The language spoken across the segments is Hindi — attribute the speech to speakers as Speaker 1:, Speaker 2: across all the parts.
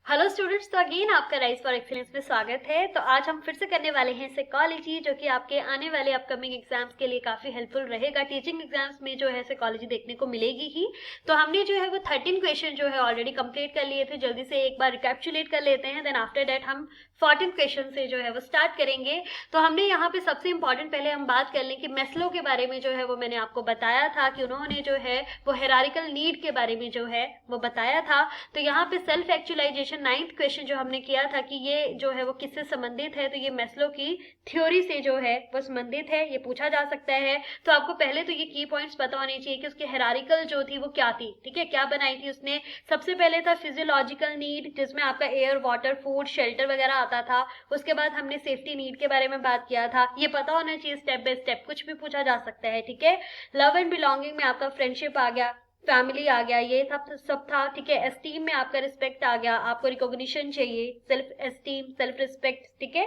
Speaker 1: हेलो स्टूडेंट्स, तो अगेन आपका राइज फॉर एक्सीलेंस में स्वागत है। तो आज हम फिर से करने वाले हैं साइकोलॉजी, जो कि आपके आने वाले अपकमिंग एग्जाम्स के लिए काफी हेल्पफुल रहेगा। टीचिंग एग्जाम्स में जो है साइकोलॉजी देखने को मिलेगी ही। तो हमने जो है वो 13 क्वेश्चन जो है ऑलरेडी कंप्लीट कर लिए थे। जल्दी से एक बार रिकैप्चुलेट कर लेते हैं, देन आफ्टर दैट हम 14 क्वेश्चन से जो है वो स्टार्ट करेंगे। तो हमने यहाँ पे सबसे इंपॉर्टेंट पहले हम बात कर लें कि मैस्लो के बारे में जो है वो मैंने आपको बताया था कि उन्होंने जो है वो हायरार्किकल नीड के बारे में जो है वो बताया था। तो यहाँ पे सेल्फ एक्चुअलाइजेशन 9th क्वेश्चन जो हमने किया था कि ये जो है वो किससे संबंधित है, तो ये मैस्लो की थ्योरी से जो है वो संबंधित है, ये पूछा जा सकता है। तो आपको पहले तो ये की पॉइंट्स पता होने चाहिए कि उसकी हायरार्किकल जो थी वो क्या थी। ठीक है, क्या बनाई थी उसने। सबसे पहले था फिजियोलॉजिकल नीड, जिसमें आपका एयर, वाटर, फूड, शेल्टर वगैरह आता था। उसके बाद हमने सेफ्टी नीड के बारे में बात किया था। ये पता होना चाहिए स्टेप बाय स्टेप, कुछ भी पूछा जा सकता है। ठीक है, लव एंड बिलोंगिंग में आपका फ्रेंडशिप आ गया, फैमिली आ गया, ये सब था। ठीक है, एस्टीम में आपका रिस्पेक्ट आ गया, आपको रिकॉग्निशन चाहिए, सेल्फ एस्टीम, सेल्फ रिस्पेक्ट। ठीक है,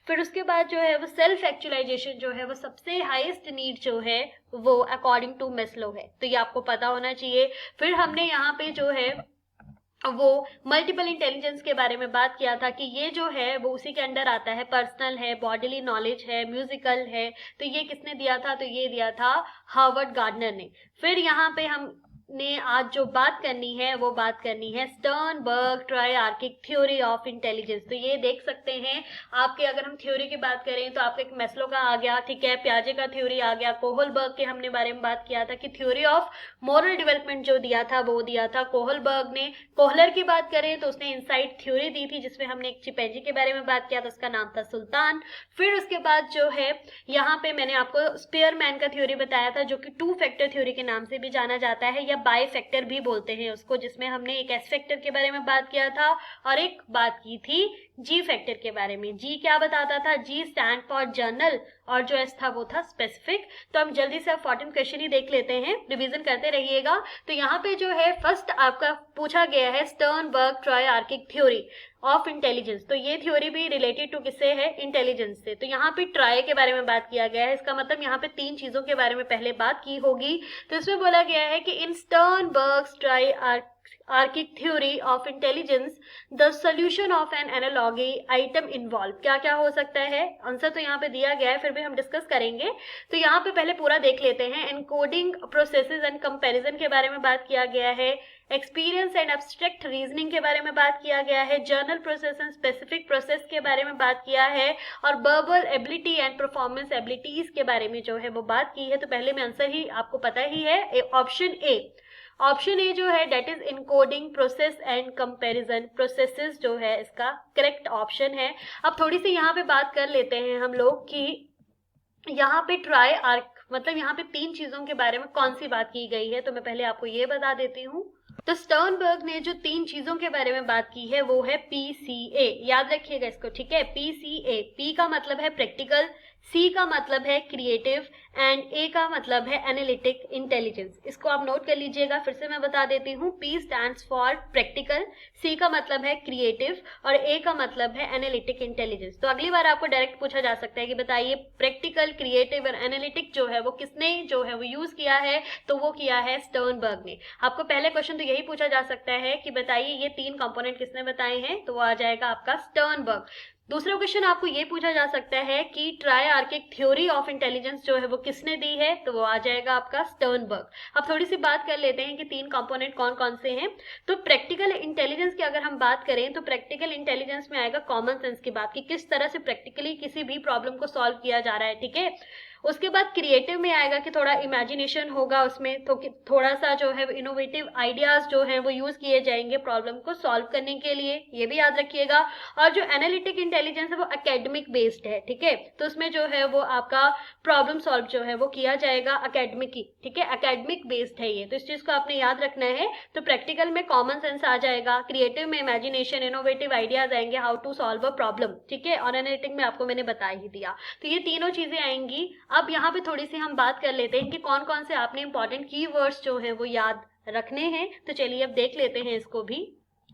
Speaker 1: फिर उसके बाद जो है वो सेल्फ एक्चुअलाइजेशन जो है वो सबसे हाईएस्ट नीड जो है वो अकॉर्डिंग टू मैस्लो है। तो ये आपको पता होना चाहिए। फिर हमने यहाँ पे जो है वो मल्टीपल इंटेलिजेंस के बारे में बात किया था कि ये जो है वो उसी के अंडर आता है। पर्सनल है, बॉडीली नॉलेज है, म्यूजिकल है। तो ये किसने दिया था, तो ये दिया था हार्वर्ड गार्डनर ने। फिर यहाँ पे हमने आज जो बात करनी है वो बात करनी है Sternberg triarchic theory of intelligence. तो ये देख सकते हैं आपके, अगर हम थ्योरी की बात करें तो आपका एक मैस्लो का आ गया, ठीक है, पियाजे का थ्योरी आ गया, कोहलबर्ग के हमने बारे में बात किया था कि थ्योरी ऑफ मॉरल डेवलपमेंट जो दिया था वो दिया था कोहलबर्ग ने। कोहलर की बात करें तो उसने इनसाइट थ्योरी दी थी, जिसमें हमने एक चिंपैंजी के बारे में बात किया था, उसका नाम था सुल्तान। फिर उसके बाद जो है यहाँ पे मैंने आपको स्पेयरमैन का थ्योरी बताया था, जो कि 2 फैक्टर थ्योरी के नाम से भी जाना जाता है, या बाई फैक्टर भी बोलते हैं उसको, जिसमें हमने एक एस फैक्टर के बारे में बात किया था और एक बात की थी जी फैक्टर के बारे में। जी क्या बताता था, जी स्टैंड फॉर जर्नल, और जो एस था वो था स्पेसिफिक। तो हम जल्दी से 14 क्वेश्चन ही देख लेते हैं, रिवीजन करते रहिएगा। तो यहाँ पे जो है फर्स्ट आपका पूछा गया है Sternberg triarchic theory of intelligence. तो ये थ्योरी भी रिलेटेड टू किससे है, इंटेलिजेंस से। तो यहाँ पे ट्राई के बारे में बात किया गया है, इसका मतलब यहाँ पे 3 चीजों के बारे में पहले बात की होगी। तो इसमें बोला गया है कि in Sternberg triarchic theory of intelligence the solution of an analogy item involve. क्या क्या हो सकता है, आंसर तो यहाँ पे दिया गया है, फिर भी हम डिस्कस करेंगे। तो यहाँ पे पहले पूरा देख लेते हैं। एनकोडिंग प्रोसेसेस एंड कंपैरिजन के बारे में बात किया गया है, एक्सपीरियंस एंड एब्स्ट्रैक्ट रीजनिंग के बारे में बात किया गया है, journal process and specific process के बारे में बात किया है, और verbal ability and performance abilities के बारे में जो है वो बात की है। तो पहले में आंसर ही आपको पता ही है, ऑप्शन ए। ऑप्शन ए जो है that is encoding process and comparison processes जो है इसका करेक्ट ऑप्शन है। अब थोड़ी सी यहाँ पे बात कर लेते हैं हम लोग कि यहाँ पे ट्राई आर्क मतलब यहाँ पे 3 चीजों के बारे में कौन सी बात की गई है। तो मैं पहले आपको ये बता देती हूँ। तो स्टर्नबर्ग ने जो 3 चीजों के बारे में बात की है वो है पीसीए। याद रखिएगा इसको, ठीक है, पीसीए। पी का मतलब है प्रैक्टिकल, सी का मतलब है क्रिएटिव, एंड ए का मतलब है एनालिटिक इंटेलिजेंस। इसको आप नोट कर लीजिएगा, फिर से मैं बता देती हूँ। पी स्टैंड्स फॉर प्रैक्टिकल, सी का मतलब है क्रिएटिव, और ए का मतलब है एनालिटिक इंटेलिजेंस। तो अगली बार आपको डायरेक्ट पूछा जा सकता है कि बताइए प्रैक्टिकल, क्रिएटिव और एनालिटिक जो है वो किसने जो है वो यूज किया है, तो वो किया है स्टर्नबर्ग ने। आपको पहले क्वेश्चन तो यही पूछा जा सकता है कि बताइए ये 3 कंपोनेंट किसने बताए हैं, तो वो आ जाएगा आपका स्टर्नबर्ग। दूसरा क्वेश्चन आपको ये पूछा जा सकता है कि ट्रायआर्किक थ्योरी ऑफ इंटेलिजेंस जो है वो किसने दी है, तो वो आ जाएगा आपका स्टर्नबर्ग। अब थोड़ी सी बात कर लेते हैं कि 3 कंपोनेंट कौन कौन से हैं। तो प्रैक्टिकल इंटेलिजेंस की अगर हम बात करें तो प्रैक्टिकल इंटेलिजेंस में आएगा कॉमन सेंस की बात, कि किस तरह से प्रैक्टिकली किसी भी प्रॉब्लम को सॉल्व किया जा रहा है। ठीक है, उसके बाद क्रिएटिव में आएगा कि थोड़ा इमेजिनेशन होगा उसमें, तो थोड़ा सा जो है इनोवेटिव आइडियाज जो है वो यूज किए जाएंगे प्रॉब्लम को सॉल्व करने के लिए, ये भी याद रखिएगा। और जो एनालिटिक इंटेलिजेंस है वो एकेडमिक बेस्ड है। ठीक है, तो उसमें जो है वो आपका प्रॉब्लम सॉल्व जो है वो किया जाएगा एकेडमिक ही। ठीक है, एकेडमिक बेस्ड है ये, तो इस चीज को आपने याद रखना है। तो प्रैक्टिकल में कॉमन सेंस आ जाएगा, क्रिएटिव में इमेजिनेशन, इनोवेटिव आइडियाज आएंगे, how to solve a problem. ठीक है, और एनालिटिक में आपको मैंने बता ही दिया। तो ये तीनों चीजें आएंगी। अब यहाँ पे थोड़ी सी हम बात कर लेते हैं कि कौन कौन से आपने इंपॉर्टेंट कीवर्ड्स जो हैं वो याद रखने हैं। तो चलिए अब देख लेते हैं इसको भी।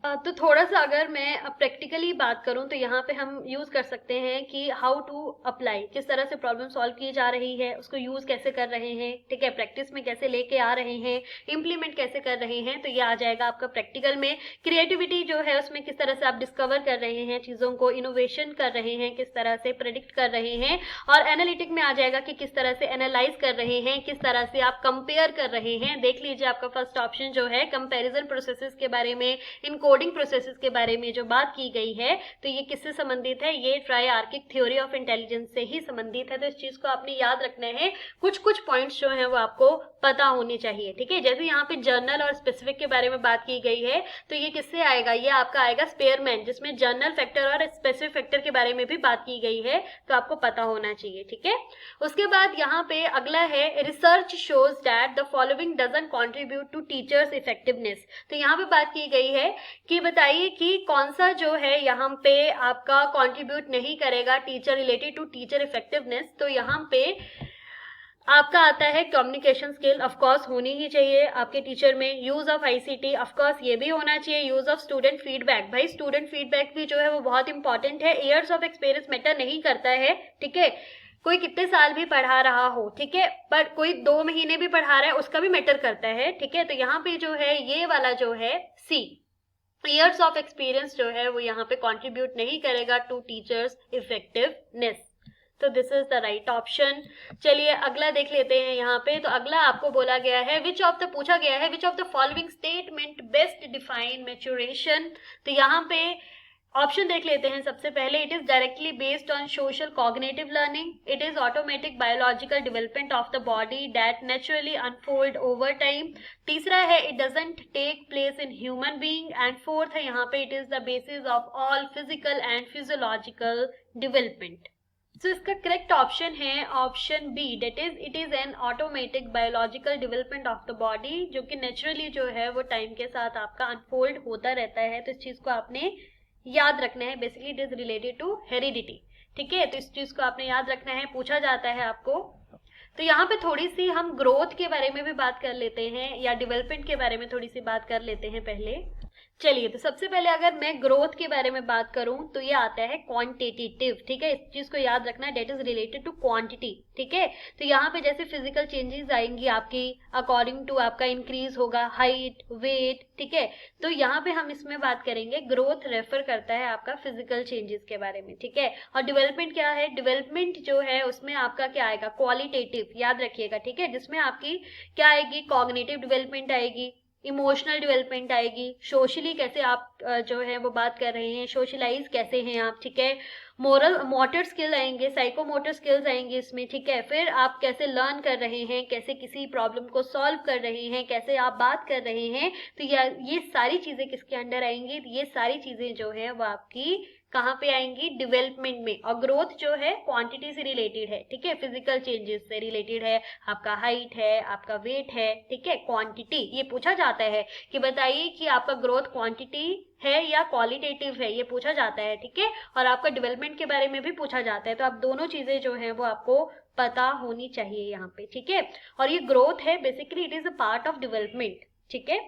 Speaker 1: तो थोड़ा सा अगर मैं प्रैक्टिकली बात करूं तो यहाँ पे हम यूज कर सकते हैं कि हाउ टू अप्लाई, किस तरह से प्रॉब्लम सॉल्व की जा रही है, उसको यूज कैसे कर रहे हैं, ठीक है, प्रैक्टिस में कैसे लेके आ रहे हैं, इम्प्लीमेंट कैसे कर रहे हैं, तो ये आ जाएगा आपका प्रैक्टिकल में। क्रिएटिविटी जो है उसमें किस तरह से आप डिस्कवर कर रहे हैं चीजों को, इनोवेशन कर रहे हैं, किस तरह से प्रेडिक्ट कर रहे हैं, और एनालिटिक में आ जाएगा कि किस तरह से एनालाइज कर रहे हैं, किस तरह से आप कंपेयर कर रहे हैं। देख लीजिए आपका फर्स्ट ऑप्शन जो है कंपेरिजन प्रोसेसेस के बारे में, कोडिंग प्रोसेसेस के बारे में जो बात की गई है, तो ये किससे संबंधित है, ये ट्राइआर्किक थ्योरी ऑफ इंटेलिजेंस से ही संबंधित है। तो इस चीज को आपने याद रखना है, कुछ कुछ पॉइंट्स जो है वो आपको पता होने चाहिए, ठीक है। जैसे यहाँ पे जर्नल और स्पेसिफिक के बारे में बात की गई है, तो ये किससे आएगा, ये आपका आएगा स्पेयरमैन, जिसमें जर्नल फैक्टर और स्पेसिफिक फैक्टर के बारे में भी बात की गई है, तो आपको पता होना चाहिए, ठीक है। उसके बाद यहाँ पे अगला है research shows that the following doesn't contribute to teachers effectiveness. तो यहाँ पे बात की गई है कि बताइए कि कौन सा जो है यहाँ पे आपका कंट्रीब्यूट नहीं करेगा teacher related to teacher effectiveness. तो यहाँ पे आपका आता है कम्युनिकेशन स्किल, ऑफ कोर्स होनी ही चाहिए आपके टीचर में। Use of ICT, of course ये भी होना चाहिए। यूज ऑफ स्टूडेंट फीडबैक, भाई स्टूडेंट फीडबैक भी जो है वो बहुत इंपॉर्टेंट है। ईयर्स ऑफ एक्सपीरियंस मैटर नहीं करता है, ठीक है, कोई कितने साल भी पढ़ा रहा हो, ठीक है, पर कोई 2 महीने भी पढ़ा रहा है उसका भी मैटर करता है, ठीक है। तो यहाँ पे जो है ये वाला जो है सी, ईयर्स ऑफ एक्सपीरियंस जो है वो यहाँ पे कंट्रीब्यूट नहीं करेगा टू टीचर्स इफेक्टिवनेस। तो this is the right option. चलिए अगला देख लेते हैं यहाँ पे। तो अगला आपको बोला गया है विच ऑफ द, पूछा गया है which of the following statement best define maturation. तो यहाँ पे ऑप्शन देख लेते हैं। सबसे पहले, it is directly based on social cognitive learning, it is automatic biological development of the body that naturally unfold over time. तीसरा है it doesn't take place in human being, and fourth है यहाँ पे it is the basis of all physical and physiological development. तो इसका करेक्ट ऑप्शन है option B, that is it is an automatic biological development of the body, जो कि नेचुरली जो है वो टाइम के साथ आपका अनफोल्ड होता रहता है। तो इस चीज को आपने याद रखना है। Basically it is related to heredity, ठीक है, तो इस चीज को आपने याद रखना है, पूछा जाता है आपको। तो यहाँ पे थोड़ी सी हम ग्रोथ के बारे में भी बात कर लेते हैं, या डेवलपमेंट के बारे में थोड़ी सी बात कर लेते हैं पहले। चलिए, तो सबसे पहले अगर मैं ग्रोथ के बारे में बात करूं तो ये आता है क्वांटिटेटिव, ठीक है, इस चीज को याद रखना है, that is related to quantity, ठीक है। तो यहाँ पे जैसे फिजिकल चेंजेस आएंगी आपकी अकॉर्डिंग टू आपका इंक्रीज होगा हाइट वेट, ठीक है। तो यहाँ पे हम इसमें बात करेंगे, ग्रोथ रेफर करता है आपका फिजिकल चेंजेस के बारे में, ठीक है। और डेवलपमेंट क्या है, डेवलपमेंट जो है उसमें आपका क्या आएगा, क्वालिटेटिव, याद रखिएगा, ठीक है, जिसमें आपकी क्या आएगी, कॉग्निटिव डेवलपमेंट आएगी, इमोशनल डेवलपमेंट आएगी, सोशली कैसे आप जो है वो बात कर रहे हैं, सोशलाइज कैसे हैं आप, ठीक है, मोरल मोटर स्किल आएंगे, साइकोमोटर स्किल्स आएंगे इसमें, ठीक है। फिर आप कैसे लर्न कर रहे हैं, कैसे किसी प्रॉब्लम को सॉल्व कर रहे हैं, कैसे आप बात कर रहे हैं, तो ये सारी चीजें किसके अंडर आएंगी, ये सारी चीजें जो है वो आपकी कहाँ पे आएंगी, डेवलपमेंट में। और ग्रोथ जो है क्वांटिटी से रिलेटेड है, ठीक है, फिजिकल चेंजेस से रिलेटेड है, आपका हाइट है, आपका वेट है, ठीक है, क्वांटिटी ये पूछा जाता है कि बताइए कि आपका ग्रोथ क्वांटिटी है या क्वालिटेटिव है, ये पूछा जाता है, ठीक है। और आपका डेवलपमेंट के बारे में भी पूछा जाता है, तो आप दोनों चीजें जो है वो आपको पता होनी चाहिए यहाँ पे, ठीक है। और ये ग्रोथ है, basically it is a part of development, ठीक है।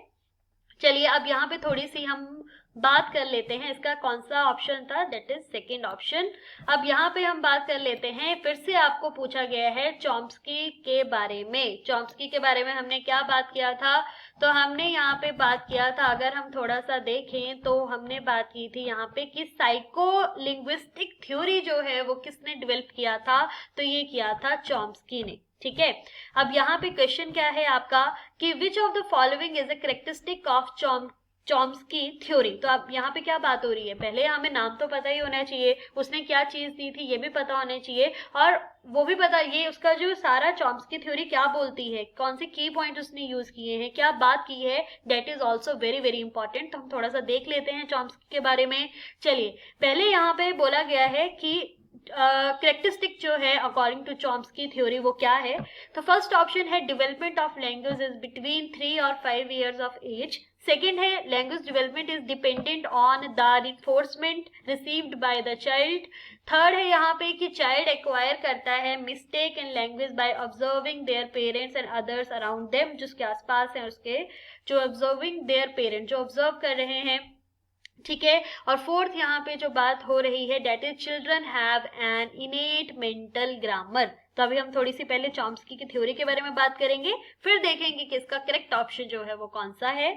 Speaker 1: चलिए अब यहाँ पे थोड़ी सी हम बात कर लेते हैं, इसका कौन सा ऑप्शन था, दैट इज सेकंड ऑप्शन। अब यहाँ पे हम बात कर लेते हैं, फिर से आपको पूछा गया है चॉम्स्की के बारे में। चॉम्स्की के बारे में हमने क्या बात किया था, तो हमने यहाँ पे बात किया था, अगर हम थोड़ा सा देखें तो हमने बात की थी यहाँ पे कि साइको लिंग्विस्टिक थ्योरी जो है वो किसने डेवलप किया था, तो ये किया था चॉम्स्की ने, ठीक है। अब यहाँ पे क्वेश्चन क्या है आपका कि विच of the following is a characteristic of Chomsky theory. तो अब यहाँ पे क्या बात हो रही है, पहले हमें नाम तो पता ही होना चाहिए, उसने क्या चीज दी थी ये भी पता होना चाहिए, और वो भी पता ये उसका जो सारा चॉम्स्की थ्योरी क्या बोलती है, कौन से की पॉइंट उसने यूज किए हैं, क्या बात की है, that is also very very important. तो हम थोड़ा सा देख लेते हैं चॉम्स्की के बारे में। चलिए, पहले यहाँ पे बोला गया है कि कैरेक्टरिस्टिक जो है अकॉर्डिंग टू चॉम्स्की थ्योरी वो क्या है। तो फर्स्ट ऑप्शन है development of language is between 3 और 5 ईयर्स ऑफ एज। सेकेंड है language development is dependent on the reinforcement received by the child. Third है यहाँ पे कि चाइल्ड एक्वायर करता है mistake in language by observing their parents and others around them, जिसके आसपास है उसके, जो ऑब्जर्विंग देयर पेरेंट, जो ऑब्जर्व कर रहे हैं ठीक है। और फोर्थ यहाँ पे जो बात हो रही है that is children have an innate mental grammar. तो अभी हम थोड़ी सी पहले चॉम्स्की की थ्योरी के बारे में बात करेंगे, फिर देखेंगे कि इसका करेक्ट ऑप्शन जो है वो कौन सा है।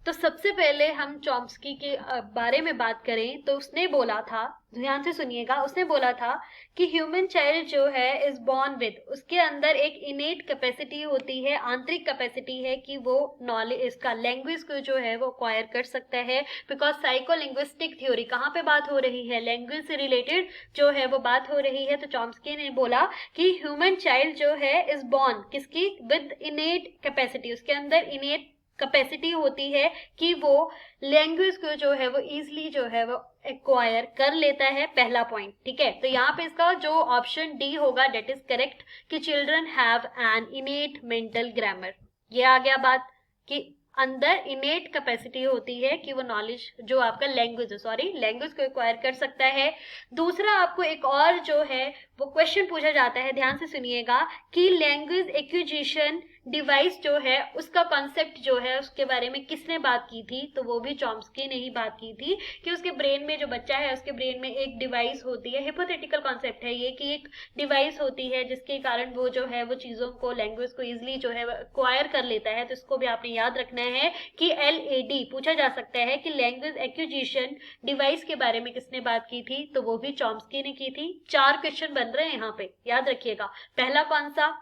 Speaker 1: तो सबसे पहले हम चॉम्स्की के बारे में बात करें तो उसने बोला था, ध्यान से सुनिएगा, उसने बोला था कि ह्यूमन चाइल्ड जो है इज बॉर्न विद, उसके अंदर एक इनेट कैपेसिटी होती है, आंतरिक कैपेसिटी है कि वो नॉलेज, इसका लैंग्वेज को जो है वो अक्वायर कर सकता है। बिकॉज साइको लिंग्विस्टिक थ्योरी कहाँ पे बात हो रही है, लैंग्वेज से रिलेटेड जो है वो बात हो रही है। तो चॉम्स्की ने बोला कि ह्यूमन चाइल्ड जो है इज बॉर्न किसकी, विद इनेट कैपेसिटी, उसके अंदर इनेट कैपेसिटी होती है कि वो लैंग्वेज को जो है वो इजिली जो है वो एक्वायर कर लेता है, पहला पॉइंट। ठीक है, तो यहाँ पे इसका जो ऑप्शन डी होगा डेट इज करेक्ट कि children have an innate mental grammar. ये आ गया बात कि अंदर इनेट कैपेसिटी होती है कि वो नॉलेज जो आपका लैंग्वेज को एक्वायर कर सकता है। दूसरा आपको एक और जो है वो क्वेश्चन पूछा जाता है, ध्यान से सुनिएगा, कि लैंग्वेज एक्विजिशन डिवाइस जो है उसका कॉन्सेप्ट जो है उसके बारे में किसने बात की थी, तो वो भी चॉम्स्की ने ही बात की थी कि उसके ब्रेन में, जो बच्चा है उसके ब्रेन में एक डिवाइस होती है, हिपोथेटिकल कॉन्सेप्ट है ये, कि एक डिवाइस होती है जिसके कारण वो जो है वो चीजों को, लैंग्वेज को इजिली जो है एक्वायर कर लेता है। तो इसको भी आपने याद रखना है कि LAD पूछा जा सकता है कि लैंग्वेज एक्विजिशन डिवाइस के बारे में किसने बात की थी, तो वो भी चॉम्स्की ने की थी। 4 क्वेश्चन बन रहे हैं यहाँ पे, याद रखिएगा। पहला कौन सा,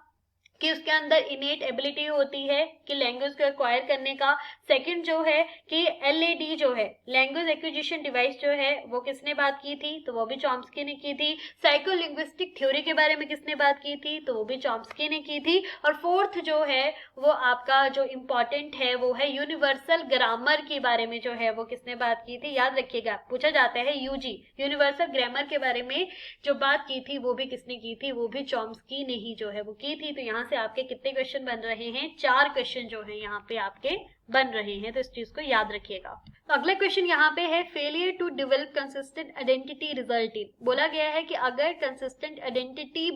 Speaker 1: कि उसके अंदर इनेट एबिलिटी होती है कि लैंग्वेज को एक्वायर करने का। सेकंड जो है कि LAD जो है लैंग्वेज एक्विजिशन डिवाइस जो है वो किसने बात की थी, तो वो भी चॉम्स्की ने की थी। साइको लिंग्विस्टिक थ्योरी के बारे में किसने बात की थी, तो वो भी चॉम्स्की ने की थी। और फोर्थ जो है वो आपका जो इम्पोर्टेंट है वो है यूनिवर्सल ग्रामर के बारे में जो है वो किसने बात की थी, याद रखिएगा, पूछा जाता है UG, यूनिवर्सल ग्रामर के बारे में जो बात की थी वो भी किसने की थी, वो भी चॉम्स्की ने ही जो है वो की थी। तो यहाँ से आपके कितने क्वेश्चन बन रहे हैं, 4 क्वेश्चन जो है यहाँ पे आपके बन रहे हैं, तो इस चीज को याद रखिएगा। तो अगला क्वेश्चन यहाँ पे है, failure to develop consistent identity result in. बोला गया है कि अगर कंसिस्टेंट आइडेंटिटी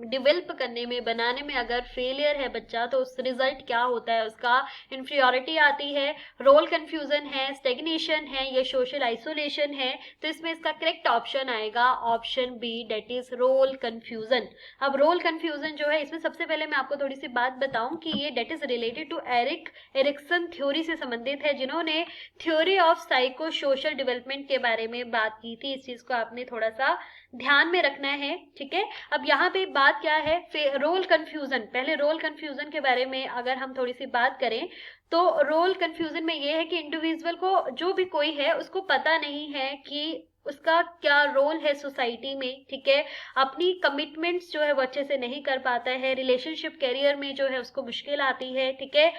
Speaker 1: डेवलप करने में, बनाने में अगर फेलियर है बच्चा, तो उस रिजल्ट क्या होता है, उसका इन्फीरियोरिटी आती है, रोल कंफ्यूजन है, स्टेग्नेशन है, या सोशल आइसोलेशन है। तो इसमें इसका करेक्ट ऑप्शन आएगा option B, that is role confusion. अब रोल कंफ्यूजन जो है, इसमें सबसे पहले मैं आपको थोड़ी सी बात बताऊं कि ये that is related to Erikson theory से संबंधित है, जिन्होंने theory of psycho social development के बारे में बात की थी। इस चीज को आपने थोड़ा सा ध्यान में रखना है। ठीक है, अब यहाँ पे बात क्या है, रोल कंफ्यूजन। पहले रोल कंफ्यूजन के बारे में अगर हम थोड़ी सी बात करें तो रोल कंफ्यूजन में ये है कि इंडिविजुअल को, जो भी कोई है, उसको पता नहीं है कि उसका क्या रोल है सोसाइटी में। ठीक है, अपनी कमिटमेंट्स जो है वो अच्छे से नहीं कर पाता है, रिलेशनशिप कैरियर में जो है उसको मुश्किल आती है। ठीक है,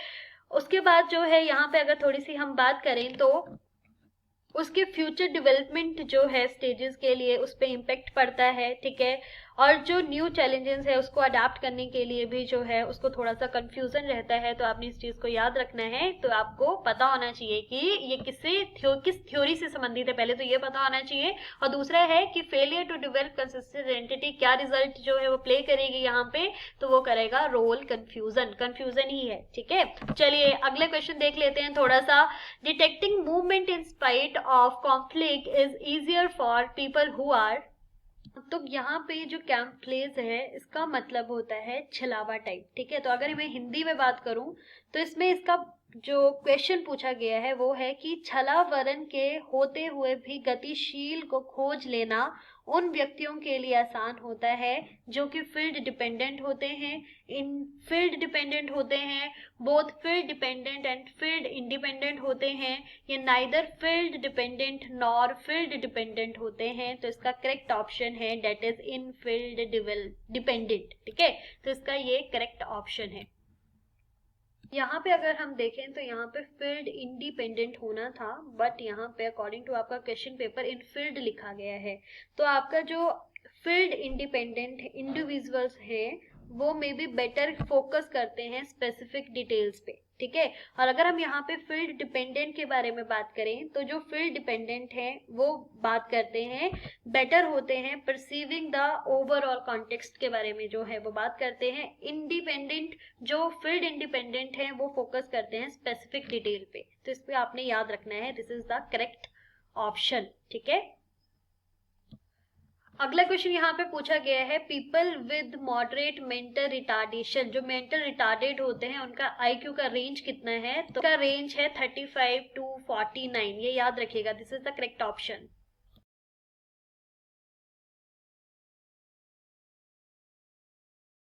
Speaker 1: उसके बाद जो है यहाँ पे अगर थोड़ी सी हम बात करें तो उसके फ्यूचर डेवलपमेंट जो है स्टेजेस के लिए उस पर इम्पेक्ट पड़ता है। ठीक है, और जो न्यू चैलेंजेस है उसको अडाप्ट करने के लिए भी जो है उसको थोड़ा सा कंफ्यूजन रहता है। तो आपने इस चीज को याद रखना है। तो आपको पता होना चाहिए कि ये किस थ्योरी से संबंधित है, पहले तो ये पता होना चाहिए। और दूसरा है कि failure to develop consistent identity क्या रिजल्ट जो है वो प्ले करेगी यहाँ पे, तो वो करेगा रोल कंफ्यूजन ही है। ठीक है, चलिए अगले क्वेश्चन देख लेते हैं थोड़ा सा। Detecting movement in spite of conflict is easier for people who are. तो यहाँ पे जो कैम्पलेज है इसका मतलब होता है छलावा टाइप। ठीक है, तो अगर मैं हिंदी में बात करूं तो इसमें इसका जो क्वेश्चन पूछा गया है वो है कि छलावरण के होते हुए भी गतिशील को खोज लेना उन व्यक्तियों के लिए आसान होता है जो कि फील्ड डिपेंडेंट होते हैं, both field dependent and field independent होते हैं, ये neither field dependent nor field dependent होते हैं। तो इसका करेक्ट ऑप्शन है that is in field dependent. ठीक है, तो इसका ये करेक्ट ऑप्शन है। यहाँ पे अगर हम देखें तो यहाँ पे फील्ड इंडिपेंडेंट होना था, बट यहाँ पे अकॉर्डिंग टू आपका क्वेश्चन पेपर इन फील्ड लिखा गया है। तो आपका जो फील्ड इंडिपेंडेंट इंडिविजुअल्स है वो मे बी बेटर फोकस करते हैं स्पेसिफिक डिटेल्स पे। ठीक है, और अगर हम यहाँ पे फील्ड डिपेंडेंट के बारे में बात करें तो जो फील्ड डिपेंडेंट हैं वो बात करते हैं, बेटर होते हैं परसीविंग द ओवरऑल कॉन्टेक्स्ट के बारे में जो है वो बात करते हैं। इंडिपेंडेंट, जो फील्ड इंडिपेंडेंट है वो फोकस करते हैं स्पेसिफिक डिटेल पे। तो इस पे आपने याद रखना है, this is the correct option. ठीक है, अगला क्वेश्चन यहाँ पे पूछा गया है, people with moderate mental retardation, जो मेंटल रिटार्डेड होते हैं उनका आईक्यू का रेंज कितना है? तो का रेंज है 35 to 49, ये याद रखिएगा, this is the correct option.